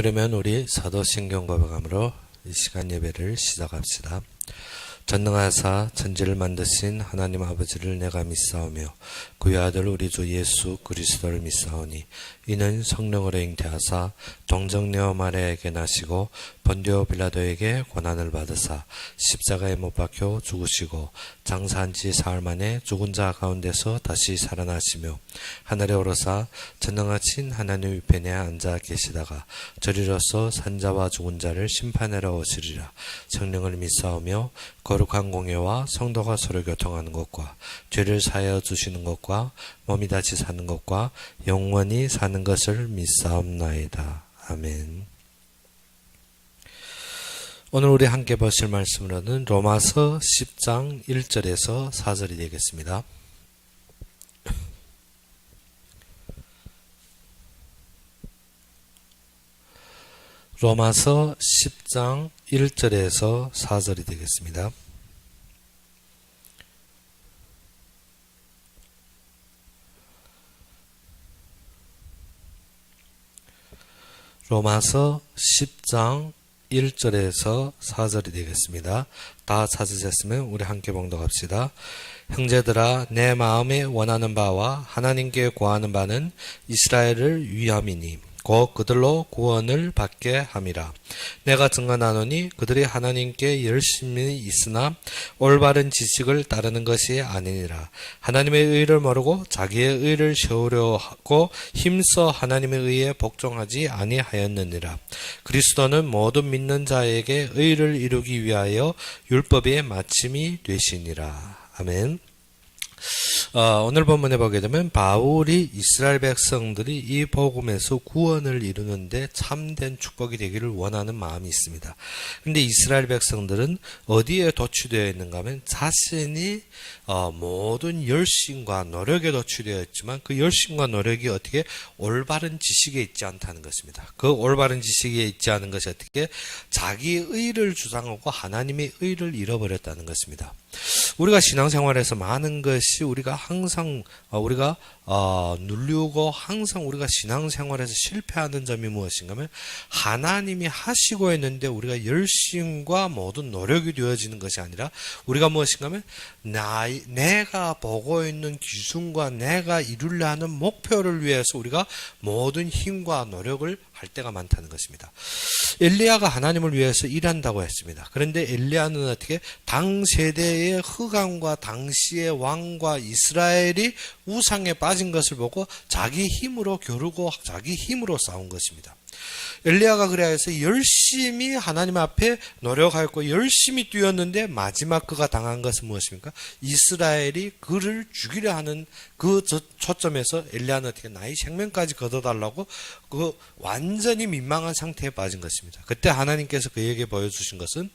그러면 우리 사도신경 고백함으로 이 시간 예배를 시작합시다. 전능하사 천지를 만드신 하나님 아버지를 내가 믿사오며 그의 아들 우리 주 예수 그리스도를 믿사오니 이는 성령으로 잉태하사 동정녀 마리아에게 나시고 본디오 빌라도에게 고난을 받으사 십자가에 못 박혀 죽으시고 장사한 지 사흘 만에 죽은 자 가운데서 다시 살아나시며 하늘에 오르사 전능하신 하나님 우편에 앉아 계시다가 저리로서 산자와 죽은 자를 심판하러 오시리라. 성령을 믿사오며 거룩한 공예와 성도가 서로 교통하는 것과 죄를 사하여 주시는 것과 몸이 다시 사는 것과 영원히 사는 것을 믿사옵나이다. 아멘. 오늘 우리 함께 보실 말씀으로는 로마서 10장 1절에서 4절이 되겠습니다. 로마서 10장 1절에서 4절이 되겠습니다. 로마서 10장 1절에서 4절이 되겠습니다. 다 찾으셨으면 우리 함께 봉독합시다. 형제들아, 내 마음에 원하는 바와 하나님께 구하는 바는 이스라엘을 위함이니 곧 그들로 구원을 받게 함이라. 내가 증언하노니 그들이 하나님께 열심히 있으나 올바른 지식을 따르는 것이 아니니라. 하나님의 의를 모르고 자기의 의를 세우려 하고 힘써 하나님의 의에 복종하지 아니하였느니라. 그리스도는 모든 믿는 자에게 의를 이루기 위하여 율법의 마침이 되시니라. 아멘. 오늘 본문에 보게 되면 바울이 이스라엘 백성들이 이 복음에서 구원을 이루는데 참된 축복이 되기를 원하는 마음이 있습니다. 그런데 이스라엘 백성들은 어디에 도취되어 있는가 하면 자신이 모든 열심과 노력에 도취되어 있지만 그 열심과 노력이 어떻게 올바른 지식에 있지 않다는 것입니다. 그 올바른 지식에 있지 않은 것이 어떻게 자기의 의를 주장하고 하나님의 의를 잃어버렸다는 것입니다. 우리가 신앙생활에서 많은 것이 우리가 항상 누르고 항상 우리가 신앙생활에서 실패하는 점이 무엇인가 하면 하나님이 하시고 있는데 우리가 열심과 모든 노력이 되어지는 것이 아니라 우리가 무엇인가 하면 내가 보고 있는 기준과 내가 이루려 하는 목표를 위해서 우리가 모든 힘과 노력을 할 때가 많다는 것입니다. 엘리야가 하나님을 위해서 일한다고 했습니다. 그런데 엘리야는 어떻게 당 세대의 흑암과 당시의 왕과 이스라엘이 우상에 빠진 것을 보고 자기 힘으로 겨루고 자기 힘으로 싸운 것입니다. 엘리야가 그래서 열심히 하나님 앞에 노력하였고 열심히 뛰었는데 마지막 그가 당한 것은 무엇입니까? 이스라엘이 그를 죽이려 하는 그 초점에서 엘리야는 어떻게 나의 생명까지 걷어달라고 그 완전히 민망한 상태에 빠진 것입니다. 그때 하나님께서 그에게 보여주신 것은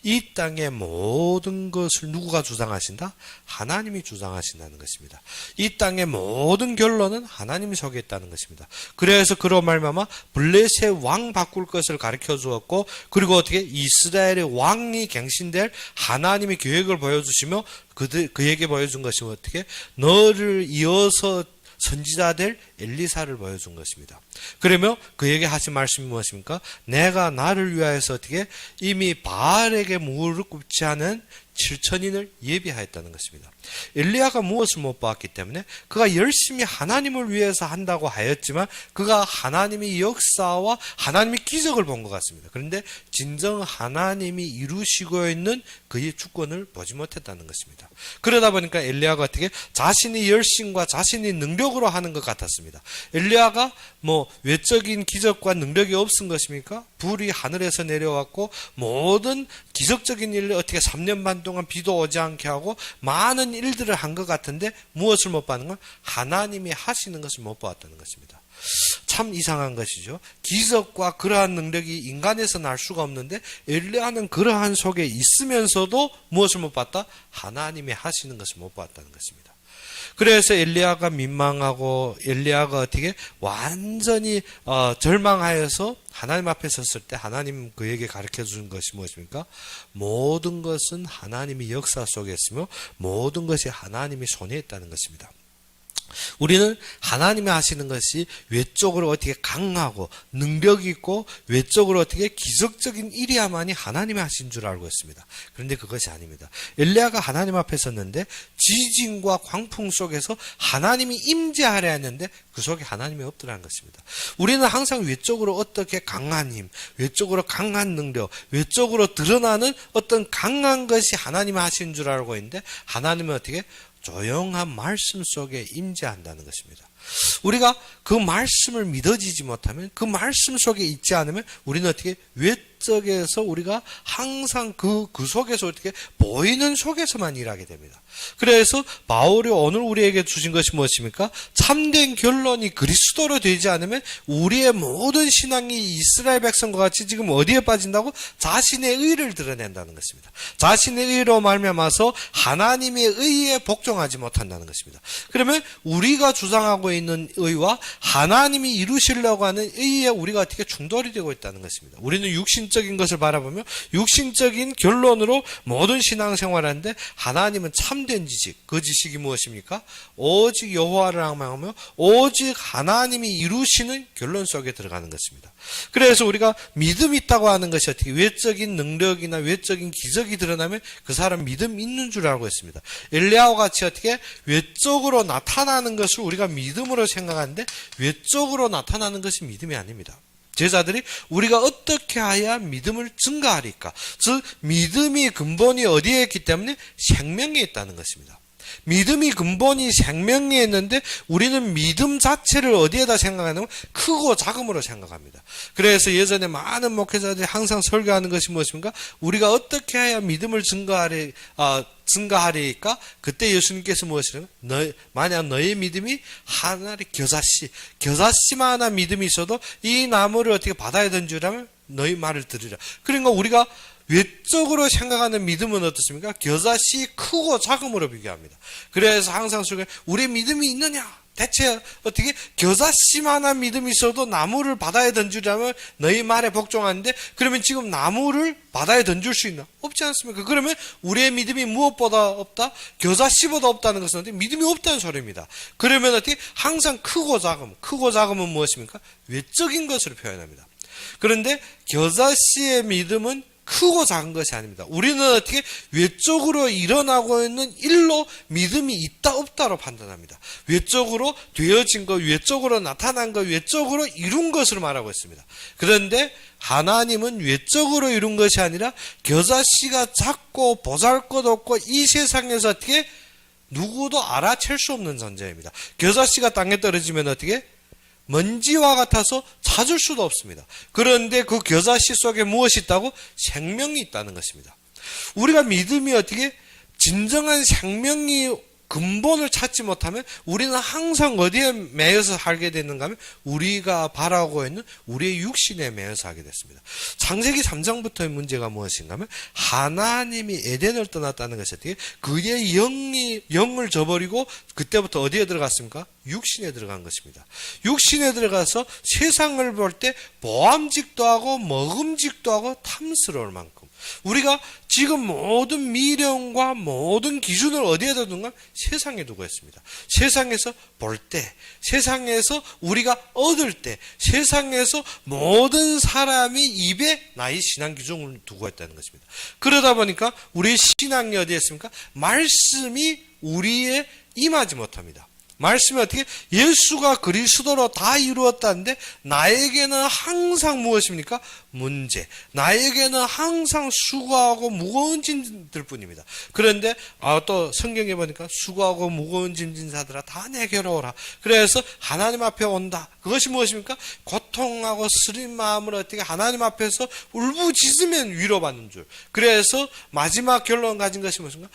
이 땅의 모든 것을 누구가 주장하신다? 하나님이 주장하신다는 것입니다. 이 땅의 모든 결론은 하나님이 속에 있다는 것입니다. 그래서 그로 말미암아 블레셋 왕 바꿀 것을 가르쳐 주었고 그리고 어떻게 이스라엘의 왕이 갱신될 하나님의 계획을 보여주시며 그에게 보여준 것이 어떻게 너를 이어서 선지자 될 엘리사를 보여준 것입니다. 그러면 그에게 하신 말씀이 무엇입니까? 내가 나를 위하여서 어떻게 이미 바알에게 무릎 꿇지 않은 7천인을 예비하였다는 것입니다. 엘리야가 무엇을 못 봤기 때문에 그가 열심히 하나님을 위해서 한다고 하였지만 그가 하나님의 역사와 하나님의 기적을 본 것 같습니다. 그런데 진정 하나님이 이루시고 있는 그의 주권을 보지 못했다는 것입니다. 그러다 보니까 엘리야가 어떻게 자신의 열심과 자신의 능력으로 하는 것 같았습니다. 엘리야가 외적인 기적과 능력이 없은 것입니까? 불이 하늘에서 내려왔고 모든 기적적인 일을 어떻게 3년 반 동안 비도 오지 않게 하고 많은 일들을 한 것 같은데 무엇을 못 봤는 건 하나님이 하시는 것을 못 보았다는 것입니다. 참 이상한 것이죠. 기적과 그러한 능력이 인간에서 날 수가 없는데 엘리야는 그러한 속에 있으면서도 무엇을 못 봤다? 하나님이 하시는 것을 못 봤다는 것입니다. 그래서 엘리야가 민망하고 엘리야가 어떻게 완전히 절망하여서 하나님 앞에 섰을 때 하나님 그에게 가르쳐 주는 것이 무엇입니까? 모든 것은 하나님의 역사 속에 있으며 모든 것이 하나님의 손에 있다는 것입니다. 우리는 하나님이 하시는 것이 외적으로 어떻게 강하고 능력 있고 외적으로 어떻게 기적적인 일이야만이 하나님이 하신 줄 알고 있습니다. 그런데 그것이 아닙니다. 엘리야가 하나님 앞에 섰는데 지진과 광풍 속에서 하나님이 임재하려 했는데 그 속에 하나님이 없더라는 것입니다. 우리는 항상 외적으로 어떻게 강한 힘, 외적으로 강한 능력, 외적으로 드러나는 어떤 강한 것이 하나님이 하신 줄 알고 있는데 하나님은 어떻게 조용한 말씀 속에 임재한다는 것입니다. 우리가 그 말씀을 믿어지지 못하면, 그 말씀 속에 있지 않으면 우리는 어떻게 외적에서 우리가 항상 그 속에서 어떻게 보이는 속에서만 일하게 됩니다. 그래서 바울이 오늘 우리에게 주신 것이 무엇입니까? 참된 결론이 그리스도로 되지 않으면 우리의 모든 신앙이 이스라엘 백성과 같이 지금 어디에 빠진다고? 자신의 의를 드러낸다는 것입니다. 자신의 의로 말미암아서 하나님의 의에 복종하지 못한다는 것입니다. 그러면 우리가 주장하고 있는 의와 하나님이 이루시려고 하는 의에 우리가 어떻게 충돌이 되고 있다는 것입니다. 우리는 육신적인 것을 바라보며 육신적인 결론으로 모든 신앙생활을 하는데 하나님은 참된 지식, 그 지식이 무엇입니까? 오직 여호와를 앙망하며 오직 하나님이 이루시는 결론 속에 들어가는 것입니다. 그래서 우리가 믿음이 있다고 하는 것이 어떻게 외적인 능력이나 외적인 기적이 드러나면 그 사람 믿음 있는 줄 알고 있습니다. 엘리야와 같이 어떻게 외적으로 나타나는 것을 우리가 믿음으로 생각하는데 외적으로 나타나는 것이 믿음이 아닙니다. 제자들이 우리가 어떻게 해야 믿음을 증가하리까? 즉 믿음이 근본이 어디에 있기 때문에 생명에 있다는 것입니다. 믿음이 근본이 생명에 있는데 우리는 믿음 자체를 어디에다 생각하냐면 크고 작음으로 생각합니다. 그래서 예전에 많은 목회자들이 항상 설교하는 것이 무엇입니까? 우리가 어떻게 해야 믿음을 증가하리까? 그때 예수님께서 무엇이냐면 만약 너의 믿음이 하나의 겨자씨만한 믿음이 있어도 이 나무를 어떻게 바다에 던지라면 너희 말을 들으라. 그러니까 우리가 외적으로 생각하는 믿음은 어떻습니까? 겨자씨 크고 작음으로 비교합니다. 그래서 항상 우리의 믿음이 있느냐? 대체 어떻게 겨자씨만한 믿음이 있어도 나무를 바다에 던지려면 너희 말에 복종하는데 그러면 지금 나무를 바다에 던질 수 있나? 없지 않습니까? 그러면 우리의 믿음이 무엇보다 없다? 겨자씨보다 없다는 것은 어떻게 믿음이 없다는 소리입니다. 그러면 어떻게 항상 크고 작음은 무엇입니까? 외적인 것으로 표현합니다. 그런데 겨자씨의 믿음은 크고 작은 것이 아닙니다. 우리는 어떻게 외적으로 일어나고 있는 일로 믿음이 있다 없다로 판단합니다. 외적으로 되어진 것, 외적으로 나타난 것, 외적으로 이룬 것으로 말하고 있습니다. 그런데 하나님은 외적으로 이룬 것이 아니라 겨자씨가 작고 보잘것없고 이 세상에서 어떻게 누구도 알아챌 수 없는 존재입니다. 겨자씨가 땅에 떨어지면 어떻게 먼지와 같아서 찾을 수도 없습니다. 그런데 그 겨자씨 속에 무엇이 있다고? 생명이 있다는 것입니다. 우리가 믿음이 어떻게 진정한 생명이 근본을 찾지 못하면 우리는 항상 어디에 매여서 살게 되는가 하면 우리가 바라고 있는 우리의 육신에 매여서 하게 됐습니다. 창세기 3장부터의 문제가 무엇인가 하면 하나님이 에덴을 떠났다는 것이 어떻게 그의 영을 저버리고 그때부터 어디에 들어갔습니까? 육신에 들어간 것입니다. 육신에 들어가서 세상을 볼 때 보암직도 하고 먹음직도 하고 탐스러울 만큼 우리가 지금 모든 미련과 모든 기준을 어디에다 두는가? 세상에 두고 있습니다. 세상에서 볼 때, 세상에서 우리가 얻을 때, 세상에서 모든 사람이 입에 나의 신앙 기준을 두고 있다는 것입니다. 그러다 보니까 우리의 신앙이 어디에 있습니까? 말씀이 우리에 임하지 못합니다. 말씀이 어떻게 예수가 그리스도로 다 이루었다는데 나에게는 항상 무엇입니까? 문제. 나에게는 항상 수고하고 무거운 짐들 뿐입니다. 그런데 또 성경에 보니까 수고하고 무거운 짐진 자들아 다 내게로 오라. 그래서 하나님 앞에 온다. 그것이 무엇입니까? 고통하고 쓰린 마음을 어떻게 하나님 앞에서 울부짖으면 위로받는 줄. 그래서 마지막 결론 가진 것이 무엇인가?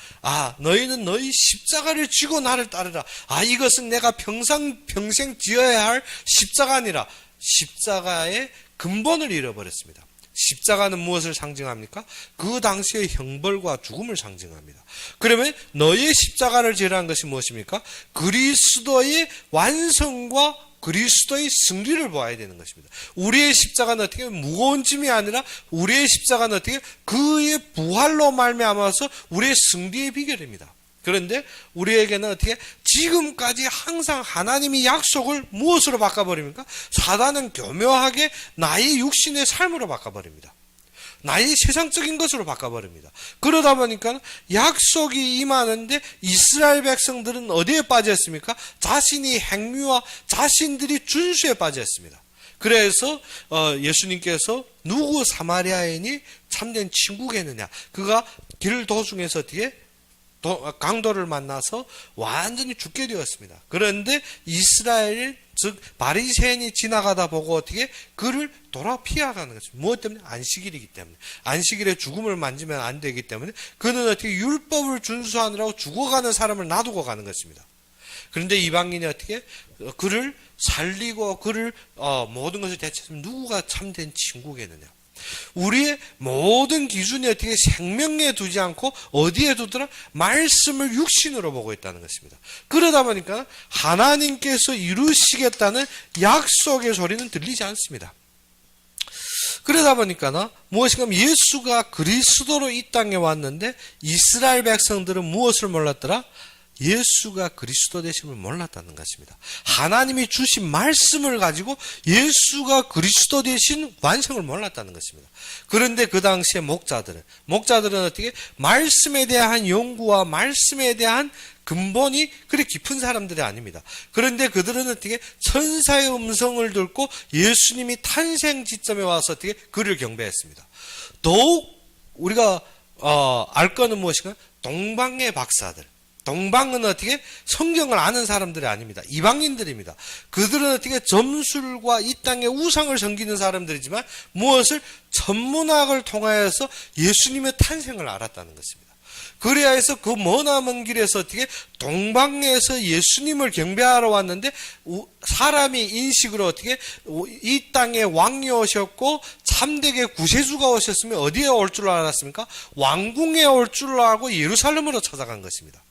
너희는 너희 십자가를 쥐고 나를 따르라. 이것은 내가 평생 지어야 할 십자가 아니라 십자가의 근본을 잃어버렸습니다. 십자가는 무엇을 상징합니까? 그 당시의 형벌과 죽음을 상징합니다. 그러면 너의 십자가를 지으라는 것이 무엇입니까? 그리스도의 완성과 그리스도의 승리를 보아야 되는 것입니다. 우리의 십자가는 어떻게 무거운 짐이 아니라 우리의 십자가는 어떻게 그의 부활로 말미암아서 우리의 승리의 비결입니다. 그런데 우리에게는 어떻게 지금까지 항상 하나님이 약속을 무엇으로 바꿔버립니까? 사단은 교묘하게 나의 육신의 삶으로 바꿔버립니다. 나의 세상적인 것으로 바꿔버립니다. 그러다 보니까 약속이 임하는데 이스라엘 백성들은 어디에 빠졌습니까? 자신이 행위와 자신들이 준수에 빠졌습니다. 그래서 예수님께서 누구 사마리아인이 참된 친구겠느냐? 그가 길 도중에서 뒤에 강도를 만나서 완전히 죽게 되었습니다. 그런데 이스라엘 즉 바리새인이 지나가다 보고 어떻게 그를 돌아 피해가는 것입니다. 무엇 때문에? 안식일이기 때문에. 안식일에 죽음을 만지면 안 되기 때문에 그는 어떻게 율법을 준수하느라고 죽어가는 사람을 놔두고 가는 것입니다. 그런데 이방인이 어떻게 그를 살리고 그를 모든 것을 대체했으면 누구가 참된 친구겠느냐? 우리의 모든 기준이 어떻게 생명에 두지 않고 어디에 두더라? 말씀을 육신으로 보고 있다는 것입니다. 그러다 보니까 하나님께서 이루시겠다는 약속의 소리는 들리지 않습니다. 그러다 보니까 무엇인가 예수가 그리스도로 이 땅에 왔는데 이스라엘 백성들은 무엇을 몰랐더라? 예수가 그리스도 되심을 몰랐다는 것입니다. 하나님이 주신 말씀을 가지고 예수가 그리스도 되신 완성을 몰랐다는 것입니다. 그런데 그 당시에 목자들은 어떻게 말씀에 대한 연구와 말씀에 대한 근본이 그리 깊은 사람들이 아닙니다. 그런데 그들은 어떻게 천사의 음성을 듣고 예수님이 탄생 지점에 와서 어떻게 그를 경배했습니다. 더욱 우리가 알 거는 무엇인가? 동방의 박사들. 동방은 어떻게 성경을 아는 사람들이 아닙니다. 이방인들입니다. 그들은 어떻게 점술과 이 땅의 우상을 섬기는 사람들이지만 무엇을 천문학을 통하여서 예수님의 탄생을 알았다는 것입니다. 그래야 해서 그 머나먼 길에서 어떻게 동방에서 예수님을 경배하러 왔는데 사람이 인식으로 어떻게 이 땅에 왕이 오셨고 참되게 구세주가 오셨으면 어디에 올 줄 알았습니까? 왕궁에 올 줄 알고 예루살렘으로 찾아간 것입니다.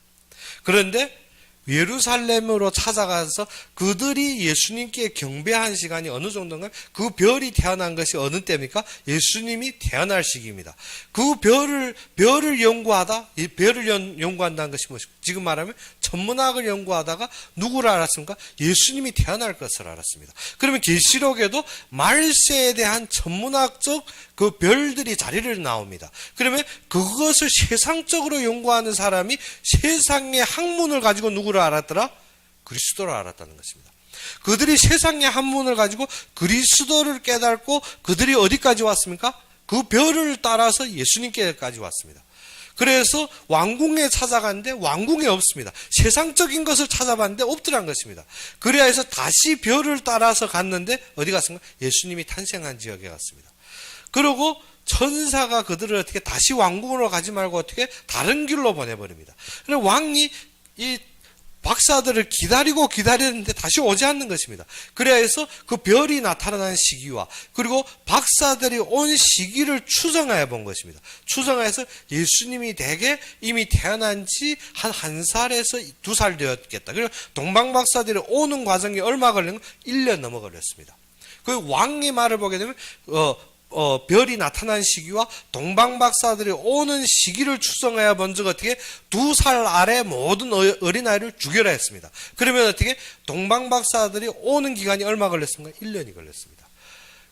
그런데 예루살렘으로 찾아가서 그들이 예수님께 경배한 시간이 어느 정도인가? 그 별이 태어난 것이 어느 때입니까? 예수님이 태어날 시기입니다. 그 별을 연구하다, 이 별을 연구한다는 것이 무엇입니까? 지금 말하면 천문학을 연구하다가 누구를 알았습니까? 예수님이 태어날 것을 알았습니다. 그러면 계시록에도 말세에 대한 천문학적 그 별들이 자리를 나옵니다. 그러면 그것을 세상적으로 연구하는 사람이 세상의 학문을 가지고 누구를 알았더라? 그리스도를 알았다는 것입니다. 그들이 세상의 학문을 가지고 그리스도를 깨닫고 그들이 어디까지 왔습니까? 그 별을 따라서 예수님께까지 왔습니다. 그래서 왕궁에 찾아갔는데 왕궁에 없습니다. 세상적인 것을 찾아봤는데 없더란 것입니다. 그래야 해서 다시 별을 따라서 갔는데 어디 갔습니까? 예수님이 탄생한 지역에 갔습니다. 그리고 천사가 그들을 어떻게 다시 왕궁으로 가지 말고 어떻게 다른 길로 보내버립니다. 그래서 왕이 이 박사들을 기다렸는데 다시 오지 않는 것입니다. 그래야 해서 그 별이 나타나는 시기와 그리고 박사들이 온 시기를 추정하여 본 것입니다. 추정해서 예수님이 대개 이미 태어난 지 한 살에서 2살 되었겠다. 그리고 동방 박사들이 오는 과정이 얼마 걸린 거? 1년 넘어 걸렸습니다. 그 왕의 말을 보게 되면 별이 나타난 시기와 동방 박사들이 오는 시기를 추정해야 먼저 어떻게 2살 아래 모든 어린아이를 죽여라 했습니다. 그러면 어떻게 동방 박사들이 오는 기간이 얼마 걸렸습니까? 1년이 걸렸습니다.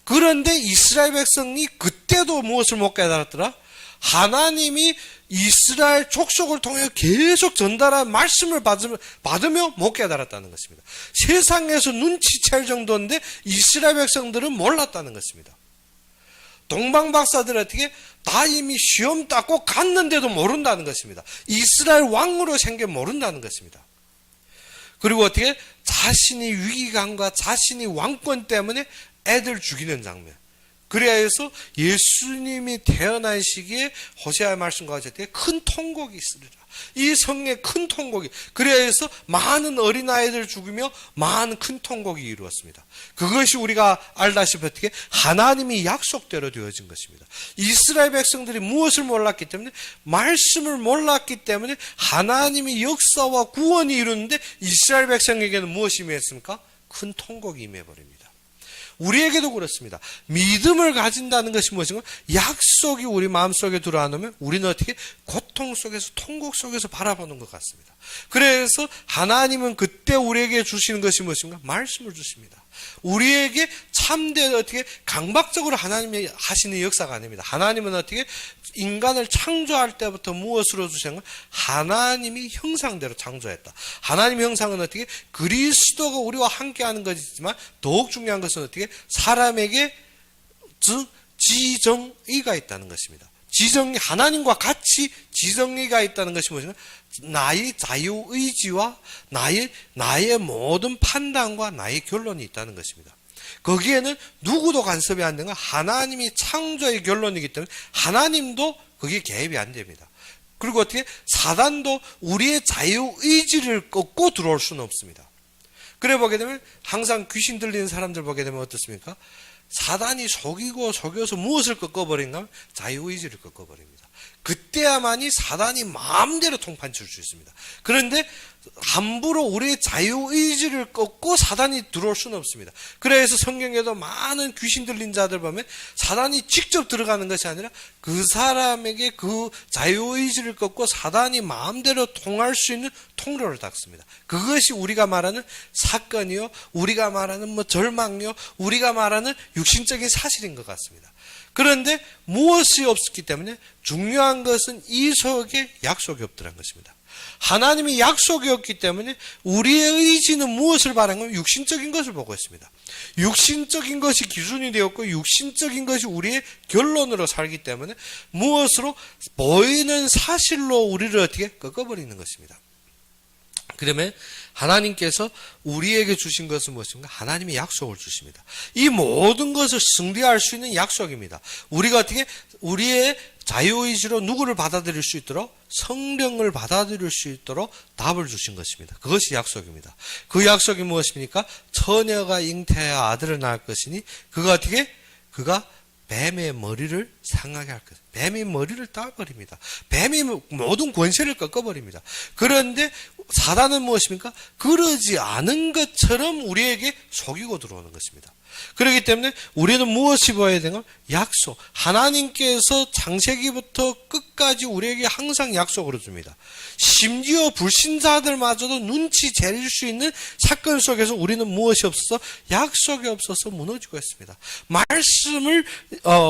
그런데 이스라엘 백성이 그때도 무엇을 못 깨달았더라? 하나님이 이스라엘 족속을 통해 계속 전달한 말씀을 받으며 못 깨달았다는 것입니다. 세상에서 눈치챌 정도인데 이스라엘 백성들은 몰랐다는 것입니다. 동방 박사들 어떻게 다 이미 시험 땄고 갔는데도 모른다는 것입니다. 이스라엘 왕으로 생겨 모른다는 것입니다. 그리고 어떻게 자신이 위기감과 자신이 왕권 때문에 애들 죽이는 장면. 그래야 해서 예수님이 태어난 시기에 호세아의 말씀과 같이 큰 통곡이 있으리라. 이 성에 큰 통곡이. 그래야 해서 많은 어린아이들 죽이며 많은 큰 통곡이 이루었습니다. 그것이 우리가 알다시피 어떻게 하나님이 약속대로 되어진 것입니다. 이스라엘 백성들이 무엇을 몰랐기 때문에 말씀을 몰랐기 때문에 하나님이 역사와 구원이 이루는데 이스라엘 백성에게는 무엇이 임했습니까? 큰 통곡이 임해버립니다. 우리에게도 그렇습니다. 믿음을 가진다는 것이 무엇인가? 약속이 우리 마음속에 들어와놓으면 우리는 어떻게 고통 속에서 통곡 속에서 바라보는 것 같습니다. 그래서 하나님은 그때 우리에게 주시는 것이 무엇인가? 말씀을 주십니다. 우리에게 참된 어떻게 강박적으로 하나님이 하시는 역사가 아닙니다. 하나님은 어떻게 인간을 창조할 때부터 무엇으로 주신 건 하나님이 형상대로 창조했다. 하나님의 형상은 어떻게 그리스도가 우리와 함께하는 것이지만 더욱 중요한 것은 어떻게 사람에게 지정의가 있다는 것입니다. 하나님과 같이 지정의가 있다는 것이 무엇인가? 나의 자유의지와 나의 모든 판단과 나의 결론이 있다는 것입니다. 거기에는 누구도 간섭이 안 되는 건 하나님이 창조의 결론이기 때문에 하나님도 거기에 개입이 안 됩니다. 그리고 어떻게 사단도 우리의 자유의지를 꺾고 들어올 수는 없습니다. 그래 보게 되면 항상 귀신 들리는 사람들 보게 되면 어떻습니까? 사단이 속여서 무엇을 꺾어버린가 하면 자유의지를 꺾어버립니다. 그때야만이 사단이 마음대로 통판 칠 수 있습니다. 그런데 함부로 우리의 자유의지를 꺾고 사단이 들어올 수는 없습니다. 그래서 성경에도 많은 귀신 들린 자들 보면 사단이 직접 들어가는 것이 아니라 그 사람에게 그 자유의지를 꺾고 사단이 마음대로 통할 수 있는 통로를 닦습니다. 그것이 우리가 말하는 사건이요, 우리가 말하는 절망이요, 우리가 말하는 육신적인 사실인 것 같습니다. 그런데 무엇이 없었기 때문에 중요한 것은 이 속에 약속이 없더란 것입니다. 하나님이 약속이 없기 때문에 우리의 의지는 무엇을 바라는 건 육신적인 것을 보고 있습니다. 육신적인 것이 기준이 되었고 육신적인 것이 우리의 결론으로 살기 때문에 무엇으로 보이는 사실로 우리를 어떻게 꺾어버리는 것입니다. 그러면 하나님께서 우리에게 주신 것은 무엇인가? 하나님이 약속을 주십니다. 이 모든 것을 승리할 수 있는 약속입니다. 우리가 어떻게 우리의 자유의지로 누구를 받아들일 수 있도록 성령을 받아들일 수 있도록 답을 주신 것입니다. 그것이 약속입니다. 그 약속이 무엇입니까? 처녀가 잉태하여 아들을 낳을 것이니 그가 뱀의 머리를 상하게 할 것입니다. 뱀의 머리를 따버립니다. 뱀이 모든 권세를 꺾어버립니다. 그런데 사단은 무엇입니까? 그러지 않은 것처럼 우리에게 속이고 들어오는 것입니다. 그렇기 때문에 우리는 무엇이 보아야 되는가? 약속. 하나님께서 창세기부터 끝까지 우리에게 항상 약속으로 줍니다. 심지어 불신자들마저도 눈치 챌 수 있는 사건 속에서 우리는 무엇이 없어서 약속이 없어서 무너지고 있습니다. 말씀을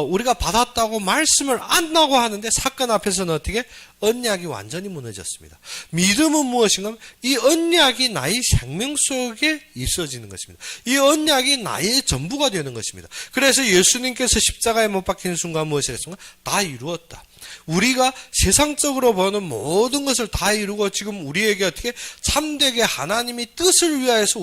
우리가 받았다고 말씀을 안다고 하는데 사건 앞에서는 어떻게? 언약이 완전히 무너졌습니다. 믿음은 무엇인가? 이 언약이 나의 생명 속에 있어지는 것입니다. 이 언약이 나의 전부가 되는 것입니다. 그래서 예수님께서 십자가에 못 박히는 순간 무엇을 했습니까? 다 이루었다. 우리가 세상적으로 보는 모든 것을 다 이루고 지금 우리에게 어떻게 참되게 하나님이 뜻을 위하여서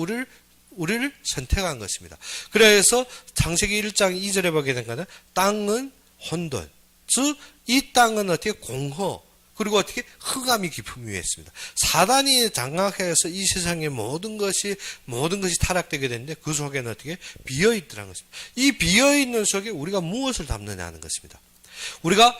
우리를 선택한 것입니다. 그래서 창세기 1장 2절에 보게 된 것은 땅은 혼돈, 즉 이 땅은 어떻게 공허, 그리고 어떻게 흑암이 깊음 위에 있습니다. 사단이 장악해서 이 세상의 모든 것이 타락되게 되는데 그 속에는 어떻게 비어 있더라는 것입니다. 이 비어 있는 속에 우리가 무엇을 담느냐 하는 것입니다. 우리가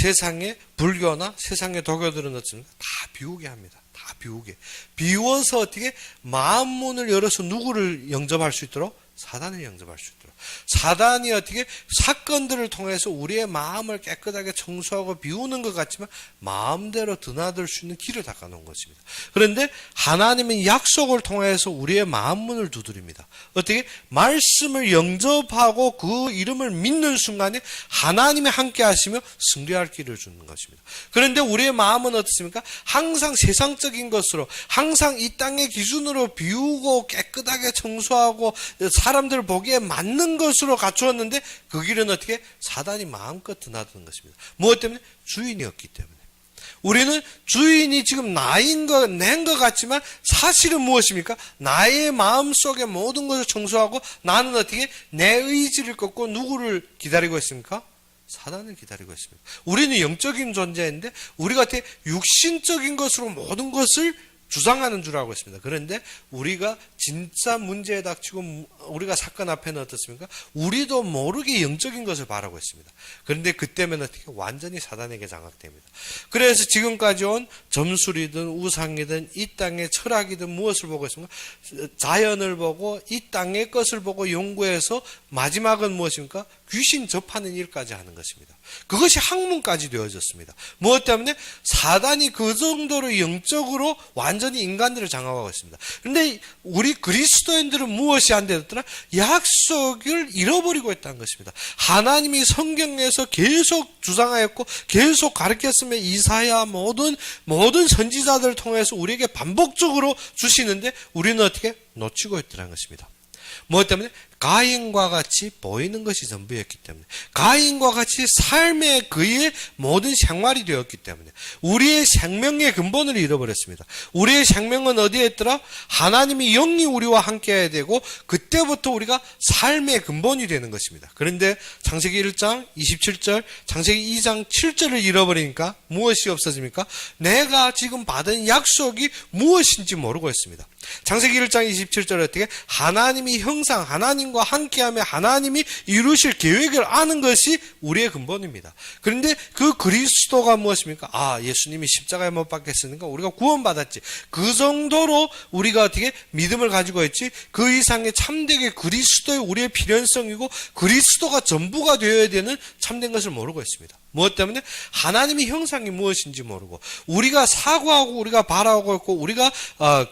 세상의 불교나 세상의 도교들은 어떻습니까? 다 비우게 합니다. 다 비우게. 비워서 어떻게 마음 문을 열어서 누구를 영접할 수 있도록? 사단을 영접할 수 있도록. 사단이 어떻게 사건들을 통해서 우리의 마음을 깨끗하게 청소하고 비우는 것 같지만 마음대로 드나들 수 있는 길을 닦아놓은 것입니다. 그런데 하나님은 약속을 통해서 우리의 마음 문을 두드립니다. 어떻게? 말씀을 영접하고 그 이름을 믿는 순간에 하나님이 함께 하시며 승리할 길을 주는 것입니다. 그런데 우리의 마음은 어떻습니까? 항상 세상적인 것으로, 항상 이 땅의 기준으로 비우고 깨끗하게 청소하고 사람들 보기에 맞는 것으로 갖추었는데 그 길은 어떻게? 사단이 마음껏 드나드는 것입니다. 무엇 때문에? 주인이 없기 때문에. 우리는 주인이 지금 낸 것 같지만 사실은 무엇입니까? 나의 마음속에 모든 것을 청소하고 나는 어떻게? 내 의지를 꺾고 누구를 기다리고 있습니까? 사단을 기다리고 있습니다. 우리는 영적인 존재인데 우리가 어떻게 육신적인 것으로 모든 것을 주장하는 줄 알고 있습니다. 그런데 우리가 진짜 문제에 닥치고 우리가 사건 앞에는 어떻습니까? 우리도 모르게 영적인 것을 바라고 있습니다. 그런데 그때면 어떻게 완전히 사단에게 장악됩니다. 그래서 지금까지 온 점술이든 우상이든 이 땅의 철학이든 무엇을 보고 있습니까? 자연을 보고 이 땅의 것을 보고 연구해서 마지막은 무엇입니까? 귀신 접하는 일까지 하는 것입니다. 그것이 학문까지 되어졌습니다. 무엇 때문에? 사단이 그 정도로 영적으로 완전히 인간들을 장악하고 있습니다. 그런데 우리 그리스도인들은 무엇이 안 되었더라? 약속을 잃어버리고 있다는 것입니다. 하나님이 성경에서 계속 주장하였고 계속 가르쳤으며 이사야 모든 선지자들을 통해서 우리에게 반복적으로 주시는데 우리는 어떻게 놓치고 있더라는 것입니다. 무엇 때문에? 가인과 같이 보이는 것이 전부였기 때문에, 가인과 같이 삶의 그의 모든 생활이 되었기 때문에 우리의 생명의 근본을 잃어버렸습니다. 우리의 생명은 어디에 있더라? 하나님이 영이 우리와 함께 해야 되고 그때부터 우리가 삶의 근본이 되는 것입니다. 그런데 창세기 1장 27절, 창세기 2장 7절을 잃어버리니까 무엇이 없어집니까? 내가 지금 받은 약속이 무엇인지 모르고 있습니다. 창세기 1장 27절에 어떻게? 하나님이 형상, 하나님과 함께하며 하나님이 이루실 계획을 아는 것이 우리의 근본입니다. 그런데 그 그리스도가 무엇입니까? 예수님이 십자가에 못 박혔으니까 우리가 구원받았지. 그 정도로 우리가 어떻게 믿음을 가지고 있지? 그 이상의 참되게 그리스도의 우리의 필연성이고 그리스도가 전부가 되어야 되는 참된 것을 모르고 있습니다. 무엇 때문에? 하나님의 형상이 무엇인지 모르고 우리가 사고하고 우리가 바라고 있고 우리가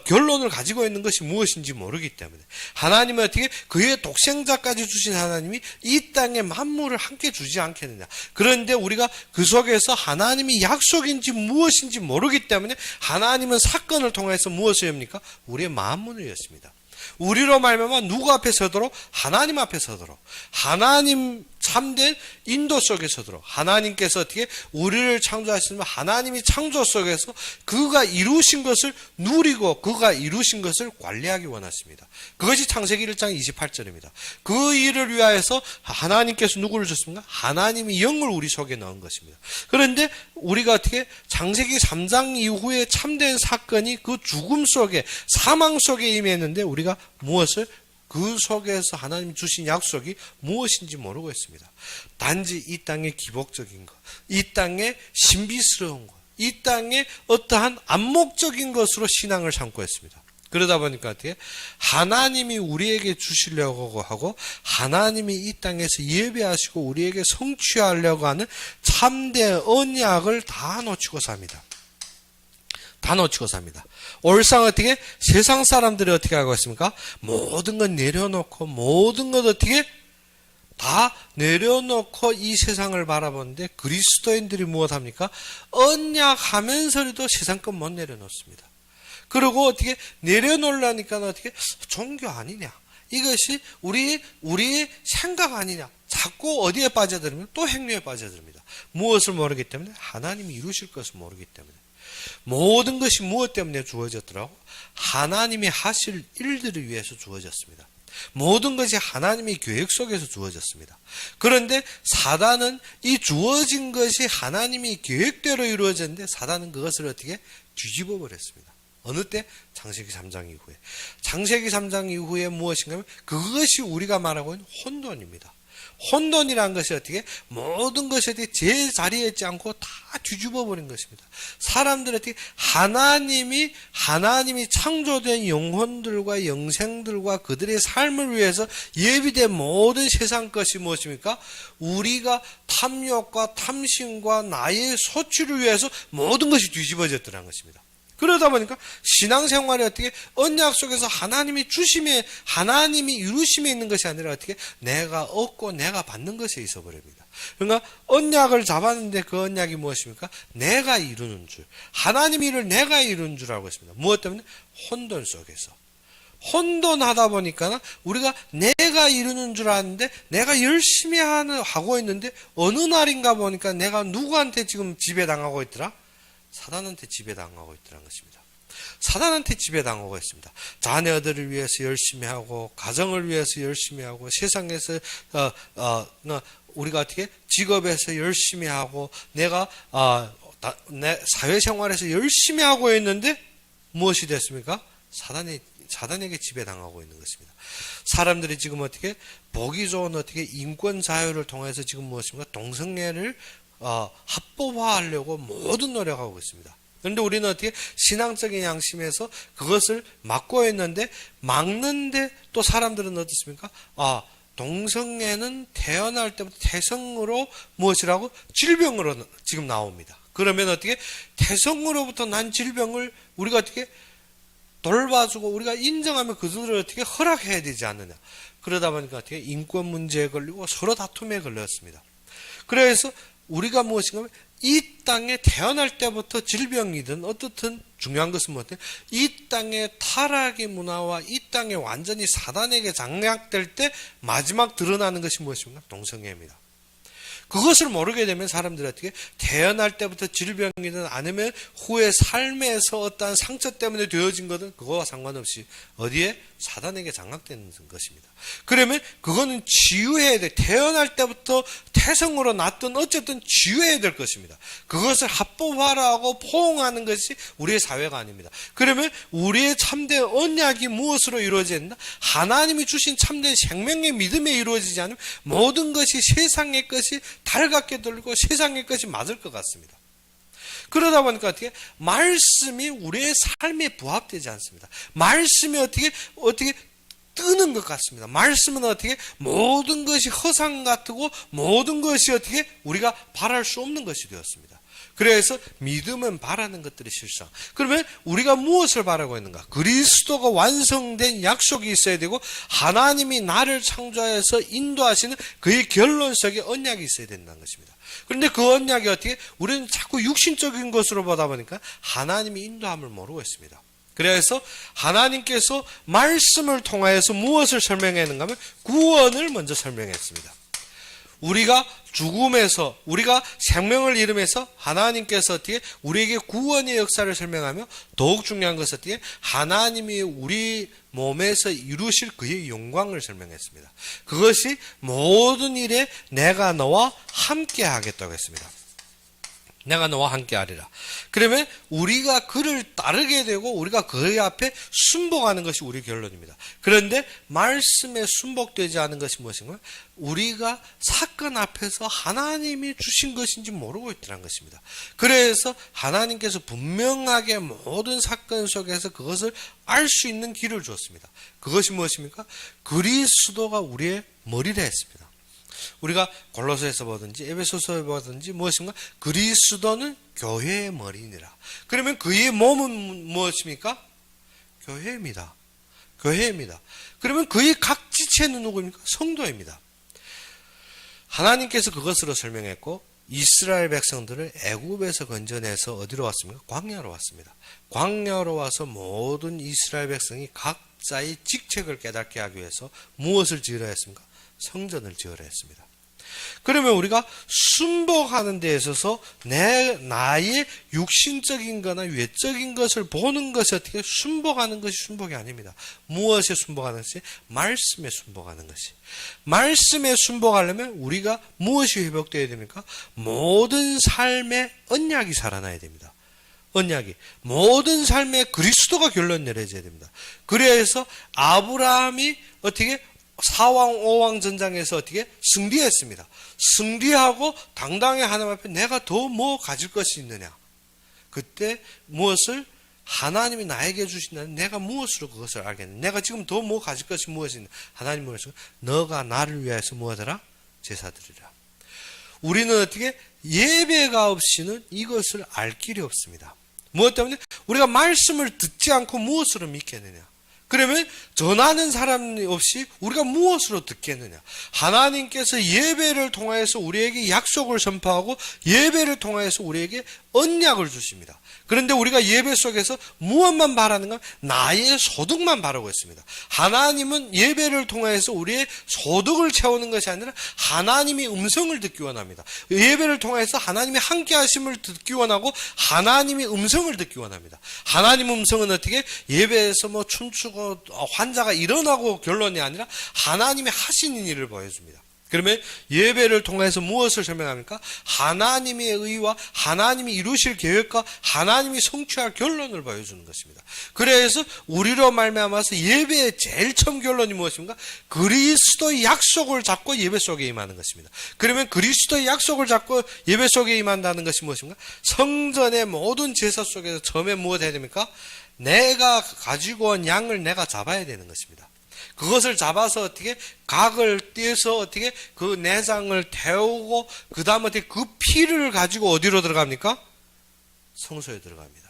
결론을 가지고 있는 것이 무엇인지 모르기 때문에 하나님은 어떻게 그의 독생자까지 주신 하나님이 이 땅에 만물을 함께 주지 않겠느냐. 그런데 우리가 그 속에서 하나님이 약속인지 무엇인지 모르기 때문에 하나님은 사건을 통해서 무엇을 합니까? 우리의 마음문을 였습니다. 우리로 말미암아 누구 앞에 서도록? 하나님 앞에 서도록, 하나님 참된 인도 속에 서도록, 하나님께서 어떻게 우리를 창조하시면 하나님이 창조 속에서 그가 이루신 것을 누리고 그가 이루신 것을 관리하기 원하십니다. 그것이 창세기 1장 28절입니다. 그 일을 위하여서 하나님께서 누구를 줬습니까? 하나님이 영을 우리 속에 넣은 것입니다. 그런데 우리가 어떻게 창세기 3장 이후에 참된 사건이 그 죽음 속에 사망 속에 임했는데 우리가 무엇을? 그 속에서 하나님 주신 약속이 무엇인지 모르고 있습니다. 단지 이 땅의 기복적인 것, 이 땅의 신비스러운 것, 이 땅의 어떠한 암묵적인 것으로 신앙을 삼고 있습니다. 그러다 보니까 어떻게? 하나님이 우리에게 주시려고 하고 하나님이 이 땅에서 예배하시고 우리에게 성취하려고 하는 참된 언약을 다 놓치고 삽니다. 다 놓치고 삽니다. 올상 어떻게? 세상 사람들이 어떻게 하고 있습니까? 모든 것 내려놓고 모든 것 어떻게? 다 내려놓고 이 세상을 바라보는데 그리스도인들이 무엇합니까? 언약하면서도 세상 것 못 내려놓습니다. 그리고 어떻게? 내려놓으려니까 어떻게? 종교 아니냐? 이것이 우리의 생각 아니냐? 자꾸 어디에 빠져들면 또 행위에 빠져듭니다. 무엇을 모르기 때문에? 하나님이 이루실 것을 모르기 때문에. 모든 것이 무엇 때문에 주어졌더라고? 하나님이 하실 일들을 위해서 주어졌습니다. 모든 것이 하나님의 계획 속에서 주어졌습니다. 그런데 사단은 이 주어진 것이 하나님의 계획대로 이루어졌는데 사단은 그것을 어떻게? 뒤집어 버렸습니다. 어느 때? 창세기 3장 이후에. 창세기 3장 이후에 무엇인가 하면 그것이 우리가 말하고 있는 혼돈입니다. 혼돈이라는 것이 어떻게? 모든 것이 어떻게 제 자리에 있지 않고 다 뒤집어 버린 것입니다. 사람들이 어떻게? 하나님이 창조된 영혼들과 영생들과 그들의 삶을 위해서 예비된 모든 세상 것이 무엇입니까? 우리가 탐욕과 탐심과 나의 소취를 위해서 모든 것이 뒤집어졌더라는 것입니다. 그러다 보니까 신앙생활이 어떻게? 언약 속에서 하나님이 주심에, 하나님이 이루심에 있는 것이 아니라 어떻게? 내가 얻고 내가 받는 것에 있어 버립니다. 그러니까 언약을 잡았는데 그 언약이 무엇입니까? 내가 이루는 줄. 하나님 일을 내가 이루는 줄 알고 있습니다. 무엇 때문에? 혼돈 속에서. 혼돈하다 보니까 우리가 내가 이루는 줄 아는데 내가 열심히 하고 있는데 어느 날인가 보니까 내가 누구한테 지금 지배당하고 있더라? 사단한테 지배당하고 있다는 것입니다. 사단한테 지배당하고 있습니다. 자녀들을 위해서 열심히 하고 가정을 위해서 열심히 하고 세상에서 우리가 어떻게 직업에서 열심히 하고 내가 내 사회생활에서 열심히 하고 있는데 무엇이 됐습니까? 사단에게 지배당하고 있는 것입니다. 사람들이 지금 어떻게 보기 좋은 어떻게 인권 자유를 통해서 지금 무엇입니까? 동성애를 합법화하려고 모든 노력하고 있습니다. 그런데 우리는 어떻게 신앙적인 양심에서 그것을 막고 있는데, 막는데 또 사람들은 어떻습니까? 동성애는 태어날 때부터 태생으로 무엇이라고? 질병으로 지금 나옵니다. 그러면 어떻게 태생으로부터 난 질병을 우리가 어떻게 돌봐주고 우리가 인정하면 그들을 어떻게 허락해야 되지 않느냐. 그러다 보니까 어떻게 인권 문제에 걸리고 서로 다툼에 걸렸습니다. 그래서 우리가 무엇인가 하면 이 땅에 태어날 때부터 질병이든 어떻든 중요한 것은 뭐예요? 이 땅의 타락의 문화와 이 땅에 완전히 사단에게 장악될 때 마지막 드러나는 것이 무엇입니까? 동성애입니다. 그것을 모르게 되면 사람들이 어떻게 태어날 때부터 질병이든 아니면 후에 삶에서 어떠한 상처 때문에 되어진 것은 그거와 상관없이 어디에? 사단에게 장악되는 것입니다. 그러면 그거는 치유해야 돼. 태어날 때부터 태생으로 났든 어쨌든 치유해야 될 것입니다. 그것을 합법화하고 포옹하는 것이 우리의 사회가 아닙니다. 그러면 우리의 참된 언약이 무엇으로 이루어진다? 하나님이 주신 참된 생명의 믿음에 이루어지지 않으면 모든 것이 세상의 것이 달갑게 들리고 세상의 것이 맞을 것 같습니다. 그러다 보니까 어떻게 말씀이 우리의 삶에 부합되지 않습니다. 말씀이 어떻게 뜨는 것 같습니다. 말씀은 어떻게 모든 것이 허상 같고 모든 것이 어떻게 우리가 바랄 수 없는 것이 되었습니다. 그래서 믿음은 바라는 것들이 실상. 그러면 우리가 무엇을 바라고 있는가? 그리스도가 완성된 약속이 있어야 되고 하나님이 나를 창조하여서 인도하시는 그의 결론 속에 언약이 있어야 된다는 것입니다. 그런데 그 언약이 어떻게 우리는 자꾸 육신적인 것으로 보다 보니까 하나님이 인도함을 모르고 있습니다. 그래서 하나님께서 말씀을 통하여서 무엇을 설명했는가 하면 구원을 먼저 설명했습니다. 우리가 죽음에서 우리가 생명을 잃으면서 하나님께서 어떻게 우리에게 구원의 역사를 설명하며 더욱 중요한 것은 어떻게 하나님이 우리 몸에서 이루실 그의 영광을 설명했습니다. 그것이 모든 일에 내가 너와 함께 하겠다고 했습니다. 내가 너와 함께 하리라. 그러면 우리가 그를 따르게 되고 우리가 그의 앞에 순복하는 것이 우리 결론입니다. 그런데 말씀에 순복되지 않은 것이 무엇인가요? 우리가 사건 앞에서 하나님이 주신 것인지 모르고 있다는 것입니다. 그래서 하나님께서 분명하게 모든 사건 속에서 그것을 알 수 있는 길을 주었습니다. 그것이 무엇입니까? 그리스도가 우리의 머리라 했습니다. 우리가 골로새에서 보든지 에베소서에 보든지 무엇인가? 그리스도는 교회의 머리니라. 그러면 그의 몸은 무엇입니까? 교회입니다. 교회입니다. 그러면 그의 각 지체는 누구입니까? 성도입니다. 하나님께서 그것으로 설명했고 이스라엘 백성들을 애굽에서 건져내서 어디로 왔습니까? 광야로 왔습니다. 광야로 와서 모든 이스라엘 백성이 각자의 직책을 깨닫게 하기 위해서 무엇을 지으려 했습니까? 성전을 지으려 했습니다. 그러면 우리가 순복하는 데 있어서 나의 육신적인 거나 외적인 것을 보는 것이 어떻게 순복하는 것이 순복이 아닙니다. 무엇에 순복하는 것이? 말씀에 순복하는 것이. 말씀에 순복하려면 우리가 무엇이 회복되어야 됩니까? 모든 삶의 언약이 살아나야 됩니다. 언약이. 모든 삶의 그리스도가 결론 내려져야 됩니다. 그래서 아브라함이 어떻게 4왕 5왕 전장에서 어떻게 승리했습니다. 승리하고 당당히 하나님 앞에 내가 더 뭐 가질 것이 있느냐. 그때 무엇을 하나님이 나에게 주신다면 내가 무엇으로 그것을 알겠느냐. 내가 지금 더 뭐 가질 것이 무엇이 있느냐. 하나님 무엇을 너가 나를 위하여서 무엇하라? 제사드리라. 우리는 어떻게 예배가 없이는 이것을 알 길이 없습니다. 무엇 때문에? 우리가 말씀을 듣지 않고 무엇으로 믿겠느냐. 그러면 전하는 사람이 없이 우리가 무엇으로 듣겠느냐. 하나님께서 예배를 통하여서 우리에게 약속을 선포하고 예배를 통하여서 우리에게 언약을 주십니다. 그런데 우리가 예배 속에서 무엇만 바라는가? 나의 소득만 바라고 있습니다. 하나님은 예배를 통해서 우리의 소득을 채우는 것이 아니라 하나님의 음성을 듣기 원합니다. 예배를 통해서 하나님의 함께 하심을 듣기 원하고 하나님의 음성을 듣기 원합니다. 하나님 음성은 어떻게? 예배에서 뭐 춤추고 환자가 일어나고 결론이 아니라 하나님이 하시는 일을 보여줍니다. 그러면 예배를 통해서 무엇을 설명합니까? 하나님의 의와 하나님이 이루실 계획과 하나님이 성취할 결론을 보여주는 것입니다. 그래서 우리로 말미암아서 예배의 제일 처음 결론이 무엇입니까? 그리스도의 약속을 잡고 예배 속에 임하는 것입니다. 그러면 그리스도의 약속을 잡고 예배 속에 임한다는 것이 무엇입니까? 성전의 모든 제사 속에서 처음에 무엇 해야 됩니까? 내가 가지고 온 양을 내가 잡아야 되는 것입니다. 그것을 잡아서 어떻게 각을 떼서 어떻게 그 내장을 태우고 그 다음 어떻게 그 피를 가지고 어디로 들어갑니까? 성소에 들어갑니다.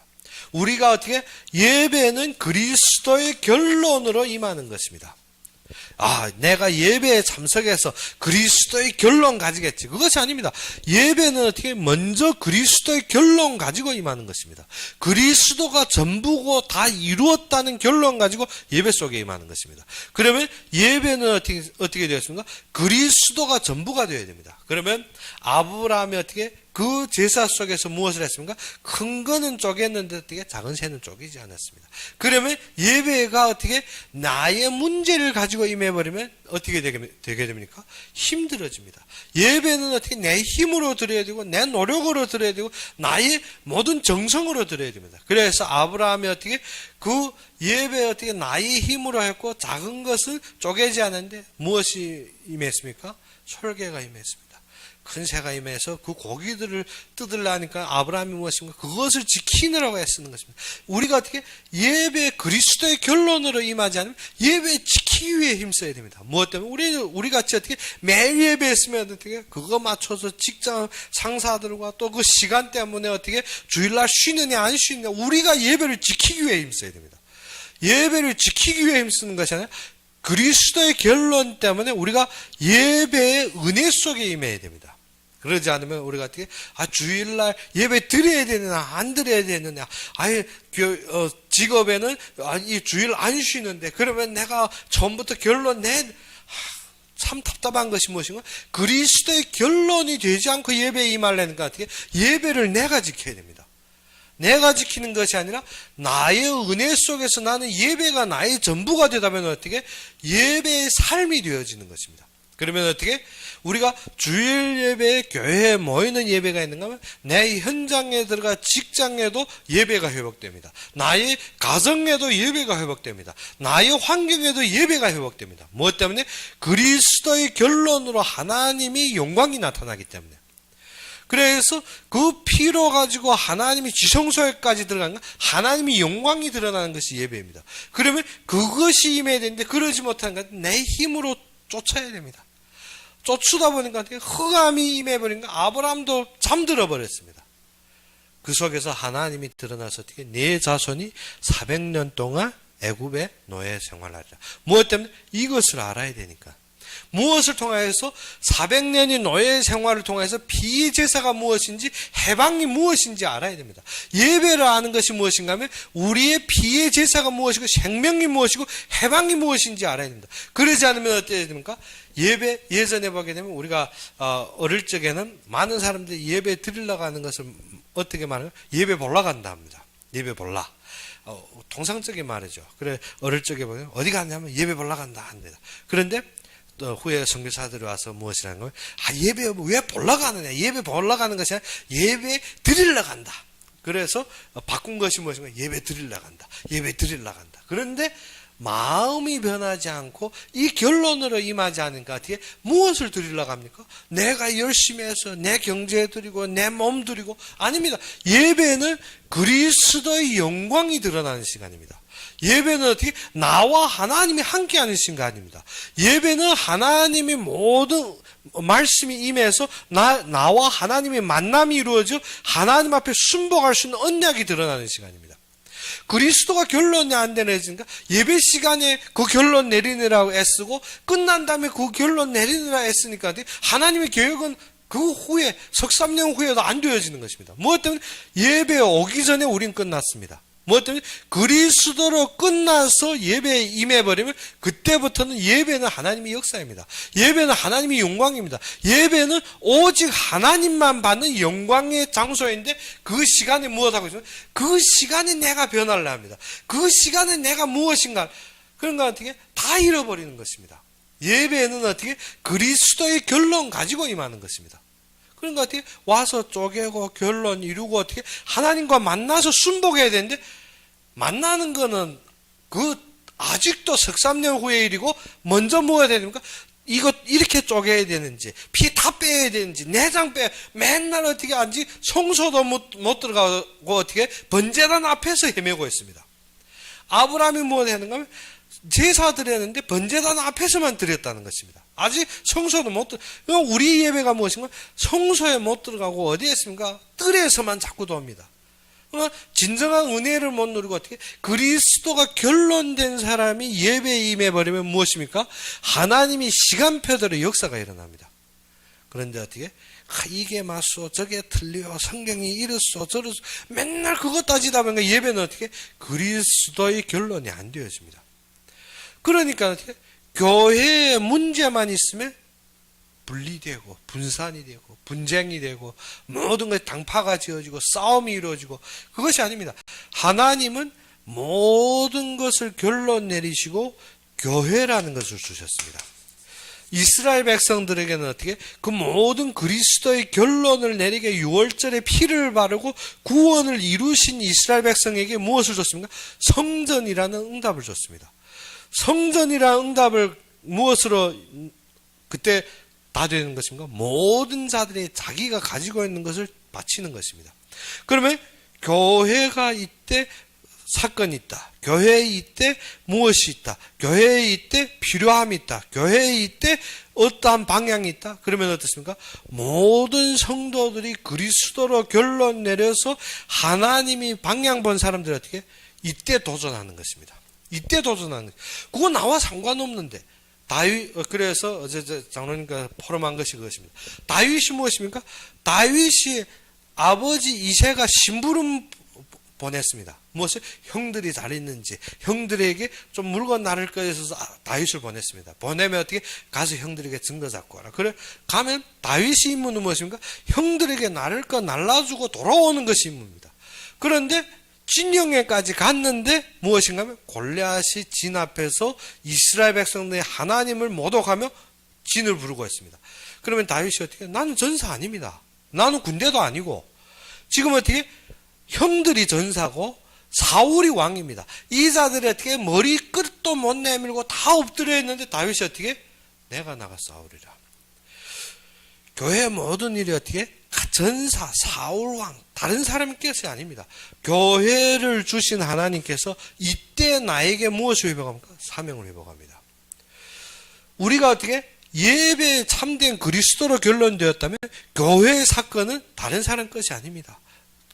우리가 어떻게 예배는 그리스도의 결론으로 임하는 것입니다. 내가 예배에 참석해서 그리스도의 결론 가지겠지. 그것이 아닙니다. 예배는 어떻게 먼저 그리스도의 결론 가지고 임하는 것입니다. 그리스도가 전부고 다 이루었다는 결론 가지고 예배 속에 임하는 것입니다. 그러면 예배는 어떻게 되었습니까? 그리스도가 전부가 되어야 됩니다. 그러면 아브라함이 어떻게 그 제사 속에서 무엇을 했습니까? 큰 거는 쪼갰는데 어떻게 작은 새는 쪼개지 않았습니다. 그러면 예배가 어떻게 나의 문제를 가지고 임해버리면 어떻게 되게 됩니까? 힘들어집니다. 예배는 어떻게 내 힘으로 드려야 되고 내 노력으로 드려야 되고 나의 모든 정성으로 드려야 됩니다. 그래서 아브라함이 어떻게 그 예배 어떻게 나의 힘으로 했고 작은 것은 쪼개지 않았는데 무엇이 임했습니까? 솔개가 임했습니다. 큰 새가 임해서 그 고기들을 뜯으려니까 아브라함이 무엇인가? 그것을 지키느라고 애쓰는 것입니다. 우리가 어떻게 예배 그리스도의 결론으로 임하지 않으면 예배 지키기 위해 힘써야 됩니다. 무엇 때문에? 우리 같이 어떻게 매일 예배했으면 어떻게 그거 맞춰서 직장 상사들과 또 그 시간 때문에 어떻게 주일날 쉬느냐 안 쉬느냐 우리가 예배를 지키기 위해 힘써야 됩니다. 예배를 지키기 위해 힘쓰는 것이 아니라 그리스도의 결론 때문에 우리가 예배의 은혜 속에 임해야 됩니다. 그러지 않으면 우리가 어떻게 주일날 예배 드려야 되느냐 안 드려야 되느냐 직업에는 이 주일 안 쉬는데 그러면 내가 처음부터 결론 참 답답한 것이 무엇인가? 그리스도의 결론이 되지 않고 예배에 임하려니까 어떻게 예배를 내가 지켜야 됩니다. 내가 지키는 것이 아니라 나의 은혜 속에서 나는 예배가 나의 전부가 되다 보면 어떻게 예배의 삶이 되어지는 것입니다. 그러면 어떻게 우리가 주일 예배에 교회에 모이는 예배가 있는가 하면 내 현장에 들어가 직장에도 예배가 회복됩니다. 나의 가정에도 예배가 회복됩니다. 나의 환경에도 예배가 회복됩니다. 무엇 때문에? 그리스도의 결론으로 하나님이 영광이 나타나기 때문에. 그래서 그 피로 가지고 하나님이 지성소에까지 들어간 건 하나님이 영광이 드러나는 것이 예배입니다. 그러면 그것이 임해야 되는데 그러지 못하는 건 내 힘으로 쫓아야 됩니다. 쫓으다 보니까 흑암이 임해버린 거 아브라함도 잠들어 버렸습니다. 그 속에서 하나님이 드러나서 어떻게 네 자손이 400년 동안 애굽의 노예 생활하리라. 무엇 때문에? 이것을 알아야 되니까. 무엇을 통해서 400년의 노예 생활을 통해서 피의 제사가 무엇인지 해방이 무엇인지 알아야 됩니다. 예배를 아는 것이 무엇인가 하면 우리의 피의 제사가 무엇이고 생명이 무엇이고 해방이 무엇인지 알아야 됩니다. 그러지 않으면 어떻게 됩니까? 예배 예전에 보게 되면 우리가 어릴 적에는 많은 사람들이 예배 드리려고 하는 것을 어떻게 말해요? 예배 보러 간다 합니다. 예배 보러. 통상적인 말이죠. 그래 어릴 적에 보면 어디 갔냐면 예배 보러 간다 합니다. 그런데 또 후에 선교사들이 와서 무엇이라는 거예요? 예배 왜 보러 가느냐? 예배 보러 가는 것이 아니라 예배 드리러 간다. 그래서 바꾼 것이 무엇인가? 예배 드리러 간다. 예배 드리러 간다. 그런데 마음이 변하지 않고 이 결론으로 임하지 않으니까 어떻게 무엇을 드리러 갑니까? 내가 열심히 해서 내 경제 드리고 내 몸 드리고 아닙니다. 예배는 그리스도의 영광이 드러나는 시간입니다. 예배는 어떻게 나와 하나님이 함께하는 시간입니다. 예배는 하나님이 모든 말씀이 임해서 나와 하나님의 만남이 이루어져 하나님 앞에 순복할 수 있는 언약이 드러나는 시간입니다. 그리스도가 결론이 안 되니까 예배 시간에 그 결론 내리느라고 애쓰고 끝난 다음에 그 결론 내리느라 애쓰니까 하나님의 계획은 그 후에 석삼년 후에도 안 되어지는 것입니다. 무엇 때문에? 예배 오기 전에 우린 끝났습니다. 무엇 때문에? 그리스도로 끝나서 예배에 임해버리면 그때부터는 예배는 하나님의 역사입니다. 예배는 하나님의 영광입니다. 예배는 오직 하나님만 받는 영광의 장소인데 그 시간에 무엇하고 있어요? 그 시간에 내가 변하려 합니다. 그 시간에 내가 무엇인가 그런 거 어떻게 다 잃어버리는 것입니다. 예배는 어떻게 그리스도의 결론 가지고 임하는 것입니다. 그러니까 어떻게 와서 쪼개고 결론 이루고 어떻게 하나님과 만나서 순복해야 되는데, 만나는 거는 아직도 석삼년 후의 일이고 먼저 뭐가 되니까 이거 이렇게 쪼개야 되는지, 피 다 빼야 되는지, 내장 맨날 어떻게 하는지, 성소도 못 들어가고 어떻게 번제단 앞에서 헤매고 있습니다. 아브라함이 뭐 하는가 하면 제사 드렸는데 번제단 앞에서만 드렸다는 것입니다. 아직 성소도 못 우리 예배가 무엇인가? 성소에 못 들어가고 어디에 있습니까? 뜰에서만 자꾸 돕니다. 진정한 은혜를 못 누리고 어떻게 그리스도가 결론된 사람이 예배에 임해버리면 무엇입니까? 하나님이 시간표대로 역사가 일어납니다. 그런데 어떻게 이게 맞소 저게 틀려 성경이 이렇소 저렇소 맨날 그것 따지다 보니까 예배는 어떻게 그리스도의 결론이 안 되어집니다. 그러니까 어떻게 교회에 문제만 있으면 분리되고 분산이 되고 분쟁이 되고 모든 것이 당파가 지어지고 싸움이 이루어지고, 그것이 아닙니다. 하나님은 모든 것을 결론 내리시고 교회라는 것을 주셨습니다. 이스라엘 백성들에게는 어떻게 그 모든 그리스도의 결론을 내리게 6월절에 피를 바르고 구원을 이루신 이스라엘 백성에게 무엇을 줬습니까? 성전이라는 응답을 줬습니다. 성전이라는 응답을 무엇으로 그때 다 되는 것입니까? 모든 자들이 자기가 가지고 있는 것을 바치는 것입니다. 그러면 교회가 이때 사건이 있다. 교회에 이때 무엇이 있다. 교회에 이때 필요함이 있다. 교회에 이때 어떠한 방향이 있다. 그러면 어떻습니까? 모든 성도들이 그리스도로 결론 내려서 하나님이 방향 본 사람들이 어떻게? 이때 도전하는 것입니다. 이때 도전하는 것. 그거 나와 상관없는데. 그래서 어제 장로님과 포럼한 것이 그것입니다. 다윗이 무엇입니까? 다윗이 아버지 이새가 심부름 보냈습니다. 무엇을? 형들이 잘 있는지, 형들에게 좀 물건 나를 거에서 다윗을 보냈습니다. 보내면 어떻게? 가서 형들에게 증거 잡고 와라. 그래, 가면 다윗의 임무는 무엇입니까? 형들에게 나를 거 날라주고 돌아오는 것이 임무입니다. 그런데 진영에까지 갔는데 무엇인가 하면 골리앗이 진 앞에서 이스라엘 백성들이 하나님을 모독하며 진을 부르고 있습니다. 그러면 다윗이 어떻게? 나는 전사 아닙니다. 나는 군대도 아니고, 지금 어떻게? 형들이 전사고 사울이 왕입니다. 이 자들이 어떻게? 머리끝도 못 내밀고 다 엎드려 있는데 다윗이 어떻게? 내가 나가 싸우리라. 교회 모든 일이 어떻게? 전사, 사울왕, 다른 사람의 것이 아닙니다. 교회를 주신 하나님께서 이때 나에게 무엇을 회복합니까? 사명을 회복합니다. 우리가 어떻게? 예배에 참된 그리스도로 결론되었다면 교회의 사건은 다른 사람 것이 아닙니다.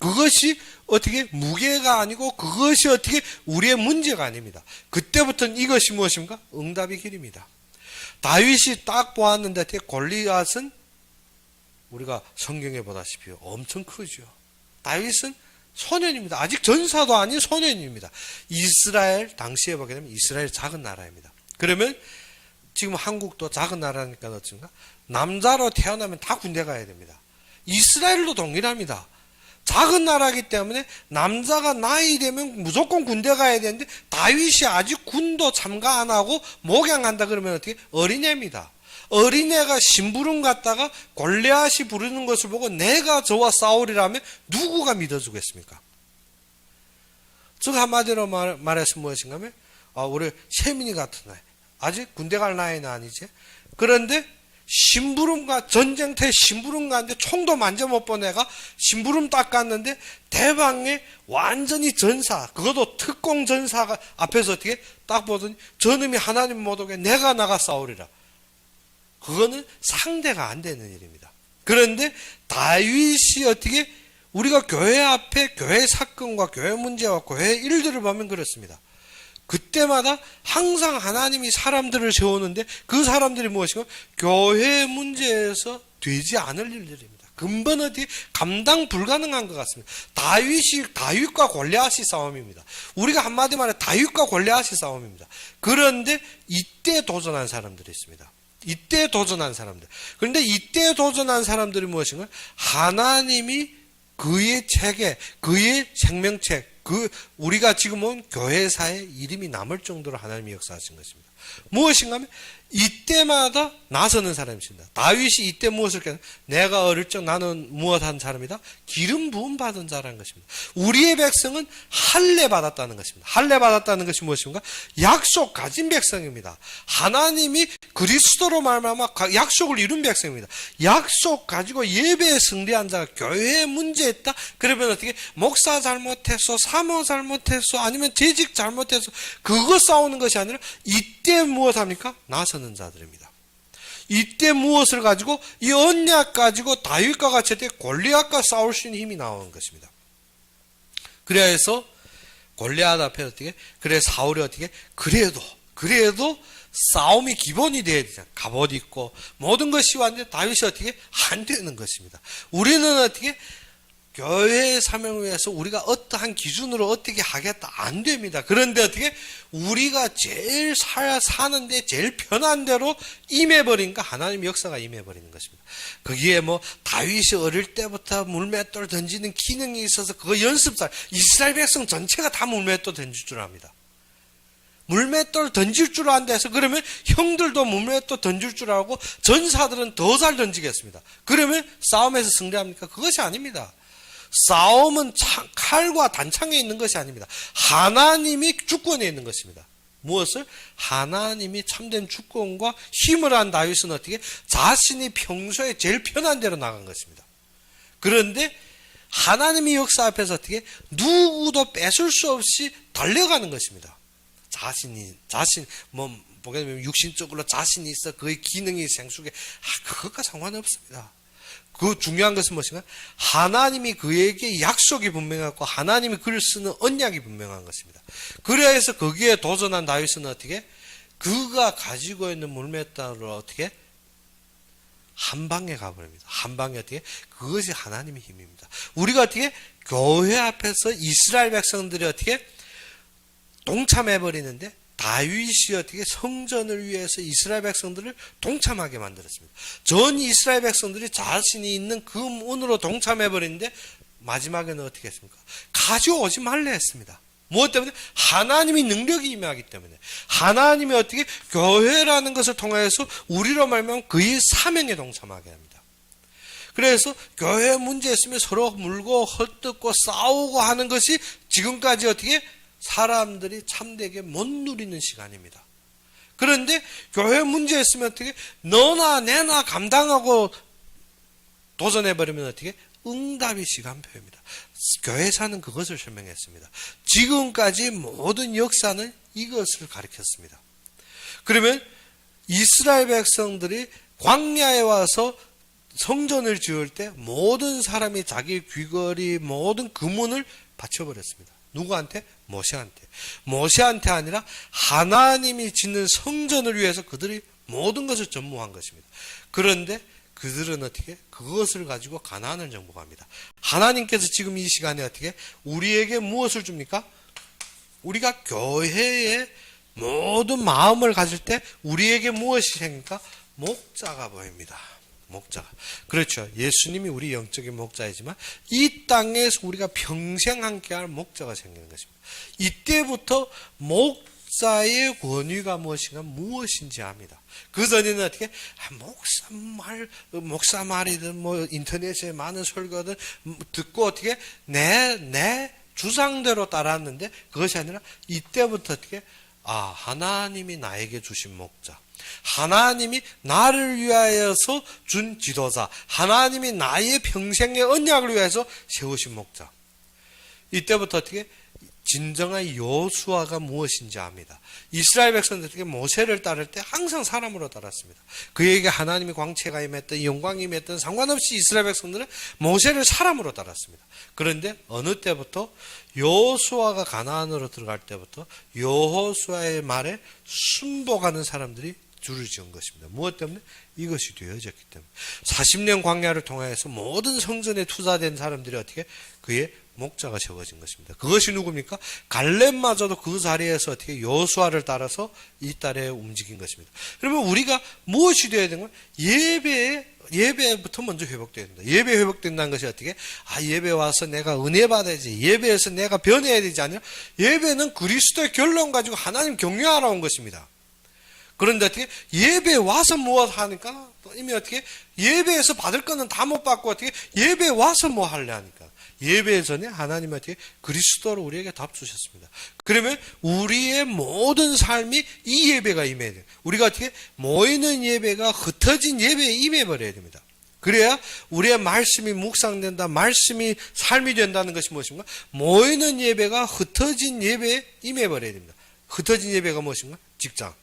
그것이 어떻게? 무게가 아니고 그것이 어떻게? 우리의 문제가 아닙니다. 그때부터는 이것이 무엇입니까? 응답의 길입니다. 다윗이 딱 보았는데 골리앗은 우리가 성경에 보다시피 엄청 크죠. 다윗은 소년입니다. 아직 전사도 아닌 소년입니다. 이스라엘, 당시에 보게 되면 이스라엘 작은 나라입니다. 그러면 지금 한국도 작은 나라니까 어쩐가? 남자로 태어나면 다 군대 가야 됩니다. 이스라엘도 동일합니다. 작은 나라이기 때문에 남자가 나이 되면 무조건 군대 가야 되는데 다윗이 아직 군도 참가 안 하고 목양한다 그러면 어떻게? 어린애입니다. 어린애가 심부름 갔다가 골리앗이 부르는 것을 보고 내가 저와 싸우리라면 누구가 믿어주겠습니까? 즉 한마디로 말해서 무엇인가 하면 우리 세민이 같은 나이, 아직 군대 갈 나이는 아니지. 그런데 심부름가 전쟁터에 심부름 갔는데 총도 만져 못 본 애가 심부름 딱 갔는데 대방에 완전히 전사, 그것도 특공 전사가 앞에서 어떻게 딱 보더니 저놈이 하나님 모독에 내가 나가 싸우리라. 그거는 상대가 안 되는 일입니다. 그런데 다윗이 어떻게 우리가 교회 앞에 교회 사건과 교회 문제와 교회 일들을 보면 그렇습니다. 그때마다 항상 하나님이 사람들을 세우는데 그 사람들이 무엇인가? 교회 문제에서 되지 않을 일들입니다. 근본 어디 감당 불가능한 것 같습니다. 다윗과 골리앗이 싸움입니다. 우리가 한마디 말해 다윗과 골리앗이 싸움입니다. 그런데 이때 도전한 사람들이 있습니다. 이때 도전한 사람들. 그런데 이때 도전한 사람들이 무엇인가? 하나님이 그의 체계, 그의 생명책, 우리가 지금은 교회사에 이름이 남을 정도로 하나님이 역사하신 것입니다. 무엇인가 하면 이때마다 나서는 사람이십니다. 다윗이 이때 무엇을 했냐? 내가 어릴 적 나는 무엇한 사람이다? 기름 부음 받은 자라는 것입니다. 우리의 백성은 할례 받았다는 것입니다. 할례 받았다는 것이 무엇인가? 약속 가진 백성입니다. 하나님이 그리스도로 말미암아 약속을 이룬 백성입니다. 약속 가지고 예배에 승리한 자가 교회에 문제 있다? 그러면 어떻게 목사 잘못했어, 사모 잘못했어, 아니면 재직 잘못했어, 그거 싸우는 것이 아니라 이때 무엇합니까? 나서는 자들입니다. 이때 무엇을 가지고 이 언약 가지고 다윗과 같이 골리앗과 싸울 수 있는 힘이 나오는 것입니다. 그래서 골리앗 앞에 어떻게 그래 사울이 어떻게 그래도 싸움이 기본이 돼야 되잖아. 갑옷 입고 모든 것이 왔는데 다윗이 어떻게 안 되는 것입니다. 우리는 어떻게 교회의 사명을 위해서 우리가 어떠한 기준으로 어떻게 하겠다 안 됩니다. 그런데 어떻게 우리가 제일 사는데 제일 편한 대로 임해버리니까 하나님의 역사가 임해버리는 것입니다. 거기에 뭐 다윗이 어릴 때부터 물맷돌 던지는 기능이 있어서 그거 연습살, 이스라엘 백성 전체가 다 물맷돌 던질 줄 압니다. 물맷돌 던질 줄 안다 해서 그러면 형들도 물맷돌 던질 줄 알고 전사들은 더 잘 던지겠습니다. 그러면 싸움에서 승리합니까? 그것이 아닙니다. 싸움은 칼과 단창에 있는 것이 아닙니다. 하나님이 주권에 있는 것입니다. 무엇을? 하나님이 참된 주권과 힘을 한 다윗은 어떻게? 자신이 평소에 제일 편한 대로 나간 것입니다. 그런데 하나님의 역사 앞에서 어떻게? 누구도 뺏을 수 없이 달려가는 것입니다. 보게 되면 육신적으로 자신이 있어 그의 기능이 생수게 그것과 상관없습니다. 그 중요한 것은 무엇인가? 하나님이 그에게 약속이 분명하고 하나님이 그를 쓰는 언약이 분명한 것입니다. 그래서 거기에 도전한 다윗은 어떻게? 그가 가지고 있는 물맷돌로 어떻게? 한 방에 가버립니다. 한 방에 어떻게? 그것이 하나님의 힘입니다. 우리가 어떻게? 교회 앞에서 이스라엘 백성들이 어떻게? 동참해버리는데 다윗이 어떻게 성전을 위해서 이스라엘 백성들을 동참하게 만들었습니다. 전 이스라엘 백성들이 자신이 있는 금운으로 동참해버리는데 마지막에는 어떻게 했습니까? 가져오지 말래 했습니다. 무엇 때문에? 하나님이 능력이 임하기 때문에. 하나님이 어떻게 교회라는 것을 통해서 우리로 말하면 그의 사명에 동참하게 합니다. 그래서 교회에 문제 있으면 서로 물고 헐뜯고 싸우고 하는 것이 지금까지 어떻게 사람들이 참되게 못 누리는 시간입니다. 그런데 교회 문제 있으면 어떻게 너나 내나 감당하고 도전해버리면 어떻게 응답이 시간표입니다. 교회사는 그것을 설명했습니다. 지금까지 모든 역사는 이것을 가르쳤습니다. 그러면 이스라엘 백성들이 광야에 와서 성전을 지을 때 모든 사람이 자기 귀걸이 모든 금은을 바쳐버렸습니다. 누구한테? 모세한테. 모세한테 아니라 하나님이 짓는 성전을 위해서 그들이 모든 것을 전무한 것입니다. 그런데 그들은 어떻게? 그것을 가지고 가나안을 정복합니다. 하나님께서 지금 이 시간에 어떻게? 우리에게 무엇을 줍니까? 우리가 교회에 모든 마음을 가질 때 우리에게 무엇이 생깁니까? 목자가 보입니다. 목자가. 그렇죠. 예수님이 우리 영적인 목자이지만 이 땅에서 우리가 평생 함께할 목자가 생기는 것입니다. 이때부터 목자의 권위가 무엇인지 압니다. 그 전에는 어떻게 목사 말이든 뭐 인터넷에 많은 설교든 듣고 어떻게 내 주상대로 따랐는데 그것이 아니라 이때부터 어떻게 하나님이 나에게 주신 목자. 하나님이 나를 위하여서 준 지도자, 하나님이 나의 평생의 언약을 위해서 세우신 목자. 이때부터 어떻게 진정한 여호수아가 무엇인지 압니다. 이스라엘 백성들에게 모세를 따를 때 항상 사람으로 따랐습니다. 그에게 하나님의 광채가 임했던 영광이 임했던 상관없이 이스라엘 백성들은 모세를 사람으로 따랐습니다. 그런데 어느 때부터 여호수아가 가나안으로 들어갈 때부터 여호수아의 말에 순복하는 사람들이 줄을 지은 것입니다. 무엇 때문에? 이것이 되어졌기 때문에. 40년 광야를 통하여서 모든 성전에 투자된 사람들이 어떻게 그의 목자가 세워진 것입니다. 그것이 누굽니까? 갈렙마저도 그 자리에서 어떻게 여호수아를 따라서 이 딸에 움직인 것입니다. 그러면 우리가 무엇이 되어야 되는 거예요? 예배부터 먼저 회복돼야 된다. 예배 회복된다는 것이 어떻게? 예배 와서 내가 은혜 받아야지. 예배에서 내가 변해야 되지 아니라 예배는 그리스도의 결론 가지고 하나님 경외하러 온 것입니다. 그런데 어떻게? 예배 와서 무엇 하니까 이미 어떻게? 예배에서 받을 거는 다 못 받고 어떻게? 예배 와서 뭐 할래 하니까. 예배 전에 하나님 어떻게? 그리스도로 우리에게 답 주셨습니다. 그러면 우리의 모든 삶이 이 예배가 임해야 돼요. 우리가 어떻게? 모이는 예배가 흩어진 예배에 임해버려야 됩니다. 그래야 우리의 말씀이 묵상된다, 말씀이 삶이 된다는 것이 무엇인가? 모이는 예배가 흩어진 예배에 임해버려야 됩니다. 흩어진 예배가 무엇인가? 직장.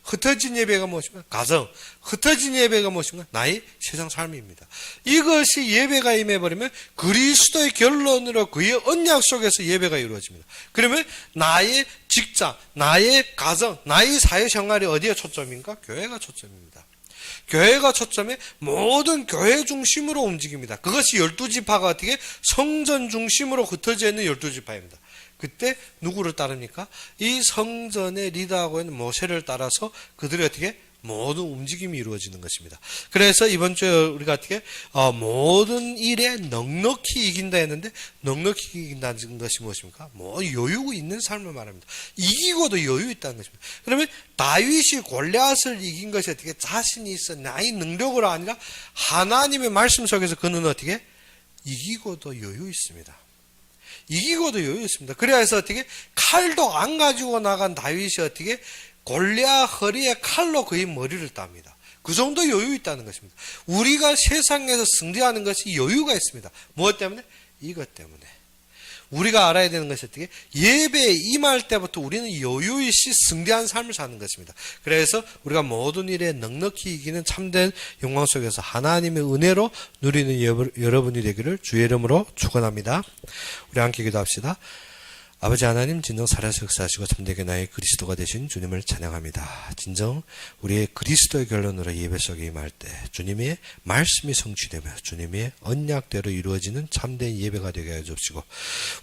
흩어진 예배가 무엇인가? 가정. 흩어진 예배가 무엇인가? 나의 세상 삶입니다. 이것이 예배가 임해버리면 그리스도의 결론으로 그의 언약 속에서 예배가 이루어집니다. 그러면 나의 직장, 나의 가정, 나의 사회생활이 어디에 초점인가? 교회가 초점입니다. 교회가 초점에 모든 교회 중심으로 움직입니다. 그것이 12지파가 어떻게 성전 중심으로 흩어져 있는 12지파입니다. 그때 누구를 따릅니까? 이 성전의 리더하고 있는 모세를 따라서 그들이 어떻게 모든 움직임이 이루어지는 것입니다. 그래서 이번 주에 우리가 어떻게 모든 일에 넉넉히 이긴다 했는데 넉넉히 이긴다는 것이 무엇입니까? 여유 있는 삶을 말합니다. 이기고도 여유 있다는 것입니다. 그러면 다윗이 골리앗을 이긴 것이 어떻게 자신이 있어 나의 능력으로 아니라 하나님의 말씀 속에서 그는 어떻게 이기고도 여유 있습니다. 이기고도 여유 있습니다. 그래서 어떻게 칼도 안 가지고 나간 다윗이 어떻게 골리앗 허리에 칼로 그의 머리를 땁니다. 그 정도 여유 있다는 것입니다. 우리가 세상에서 승리하는 것이 여유가 있습니다. 무엇 때문에? 이것 때문에. 우리가 알아야 되는 것이 어떻게? 예배에 임할 때부터 우리는 여유있이 승리한 삶을 사는 것입니다. 그래서 우리가 모든 일에 넉넉히 이기는 참된 영광 속에서 하나님의 은혜로 누리는 여러분이 되기를 주의 이름으로 축원합니다. 우리 함께 기도합시다. 아버지 하나님, 진정 살아서 역사하시고 참되게 나의 그리스도가 되신 주님을 찬양합니다. 진정 우리의 그리스도의 결론으로 예배 속에 임할 때 주님의 말씀이 성취되며 주님의 언약대로 이루어지는 참된 예배가 되게 하여 주옵시고,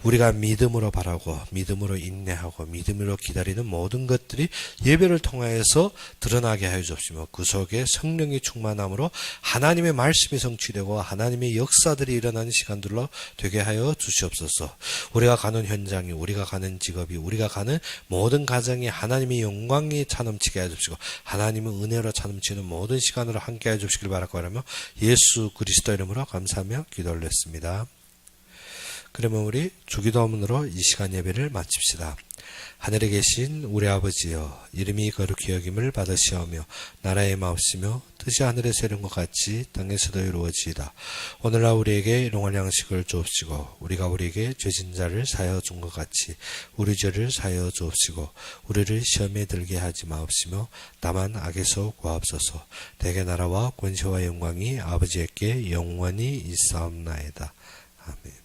우리가 믿음으로 바라고 믿음으로 인내하고 믿음으로 기다리는 모든 것들이 예배를 통하여서 드러나게 하여 주옵시며, 그 속에 성령이 충만함으로 하나님의 말씀이 성취되고 하나님의 역사들이 일어나는 시간들로 되게 하여 주시옵소서. 우리가 가는 현장이, 우리가 가는 직업이, 우리가 가는 모든 가정이 하나님의 영광이 차넘치게 해주시고 하나님의 은혜로 차넘치는 모든 시간으로 함께 해주시길 바라고 하며 예수 그리스도 이름으로 감사하며 기도 올렸습니다. 그러면 우리 주기도문으로 이 시간 예배를 마칩시다. 하늘에 계신 우리 아버지여, 이름이 거룩히 여김을 받으시오며 나라의 마옵시며 뜻이 하늘에서 이룬 것 같이 땅에서도 이루어지이다. 오늘날 우리에게 일용할 양식을 주옵시고, 우리가 우리에게 죄진 자를 사하여 준 것 같이 우리 죄를 사하여 주옵시고, 우리를 시험에 들게 하지 마옵시며 다만 악에서 구하옵소서. 대개 나라와 권세와 영광이 아버지께 영원히 있사옵나이다. 아멘.